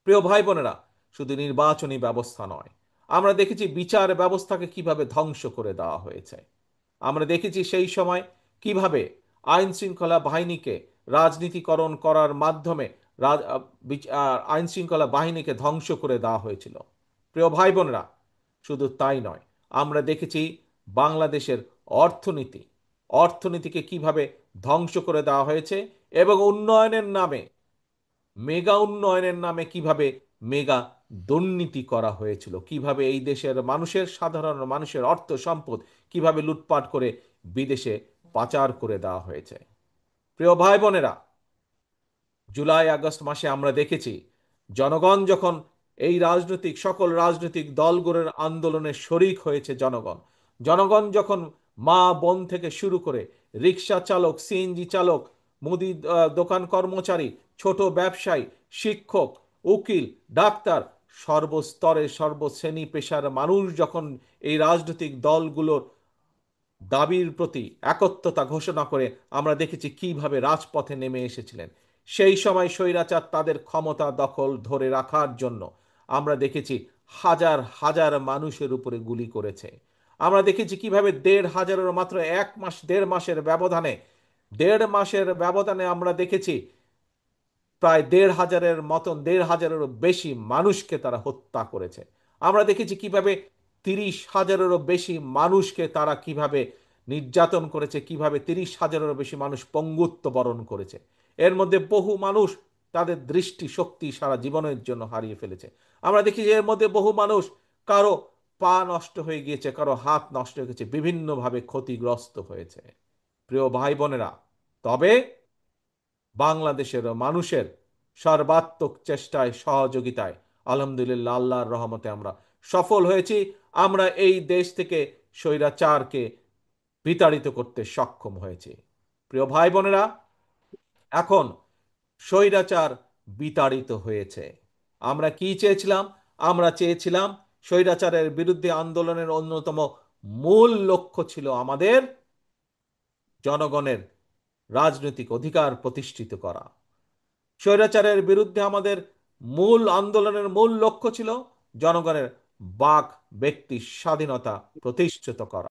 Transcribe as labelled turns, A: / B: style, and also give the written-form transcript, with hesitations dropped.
A: প্রিয় ভাই বোনেরা, শুধু নির্বাচনী ব্যবস্থা নয়, আমরা দেখেছি বিচার ব্যবস্থাকে কিভাবে ধ্বংস করে দেওয়া হয়েছে। আমরা দেখেছি সেই সময় কিভাবে আইন শৃঙ্খলা বাহিনীকে রাজনীতিকরণ করার মাধ্যমে আইন শৃঙ্খলা বাহিনীকে ধ্বংস করে দেওয়া হয়েছিল। প্রিয় ভাই বোনেরা, শুধু তাই নয়, আমরা দেখেছি বাংলাদেশের অর্থনীতি অর্থনীতিকে কিভাবে ধ্বংস করে দেওয়া হয়েছে এবং উন্নয়নের নামে, মেগা উন্নয়নের নামে কিভাবে মেগা দুর্নীতি করা হয়েছিল, কিভাবে এই দেশের মানুষের, সাধারণ মানুষের অর্থ সম্পদ কিভাবে লুটপাট করে বিদেশে পাচার করে দেওয়া হয়েছে। প্রিয় ভাই বোনেরা, জুলাই আগস্ট মাসে আমরা দেখেছি জনগণ যখন এই সকল রাজনৈতিক দলগুলোর আন্দোলনে শরিক হয়েছে, জনগণ যখন মা বোন থেকে শুরু করে রিক্সা চালক, সিএনজি চালক, মুদি দোকান কর্মচারী, ছোট ব্যবসায়ী, শিক্ষক, উকিল, ডাক্তার, সর্বস্তরের সর্বশ্রেণী পেশার মানুষ যখন এই রাজনৈতিক দলগুলোর দাবির প্রতি একত্বতা ঘোষণা করে, আমরা দেখেছি কিভাবে রাজপথে নেমে এসেছিলেন। সেই সময় স্বৈরাচার তাদের ক্ষমতা দখল ধরে রাখার জন্য আমরা দেখেছি হাজার হাজার মানুষের উপরে গুলি করেছে। আমরা দেখেছি কিভাবে ১,৫০০-এর মাত্র ১ মাস, ১.৫ মাসের ব্যবধানে, ১.৫ মাসের ব্যবধানে আমরা দেখেছি প্রায় ১,৫০০-এর মতন, ১,৫০০-এরও বেশি মানুষকে তারা হত্যা করেছে। আমরা দেখেছি কিভাবে ৩০,০০০-এরও বেশি মানুষকে তারা কিভাবে নির্যাতন করেছে, কিভাবে ৩০,০০০-এরও বেশি মানুষ পঙ্গুত্ব বরণ করেছে। এর মধ্যে বহু মানুষ তাদের দৃষ্টি শক্তি সারা জীবনের জন্য হারিয়ে ফেলেছে। আমরা দেখি যে এর মধ্যে বহু মানুষ, কারো পা নষ্ট হয়ে গিয়েছে, কারো হাত নষ্ট হয়ে গেছে, বিভিন্নভাবে ক্ষতিগ্রস্ত হয়েছে। প্রিয় ভাই বোনেরা, তবে বাংলাদেশের মানুষের সর্বাত্মক চেষ্টায়, সহযোগিতায় আলহামদুলিল্লাহ, আল্লাহর রহমতে আমরা সফল হয়েছি। আমরা এই দেশ থেকে স্বৈরাচারকে বিতাড়িত করতে সক্ষম হয়েছি। প্রিয় ভাই বোনেরা, এখন স্বৈরাচার বিতাড়িত হয়েছে। আমরা কি চেয়েছিলাম? আমরা চেয়েছিলাম স্বৈরাচারের বিরুদ্ধে আন্দোলনের অন্যতম মূল লক্ষ্য ছিল আমাদের জনগণের রাজনৈতিক অধিকার প্রতিষ্ঠিত করা। স্বৈরাচারের বিরুদ্ধে আমাদের মূল আন্দোলনের মূল লক্ষ্য ছিল জনগণের বাক ব্যক্তি স্বাধীনতা প্রতিষ্ঠিত করা।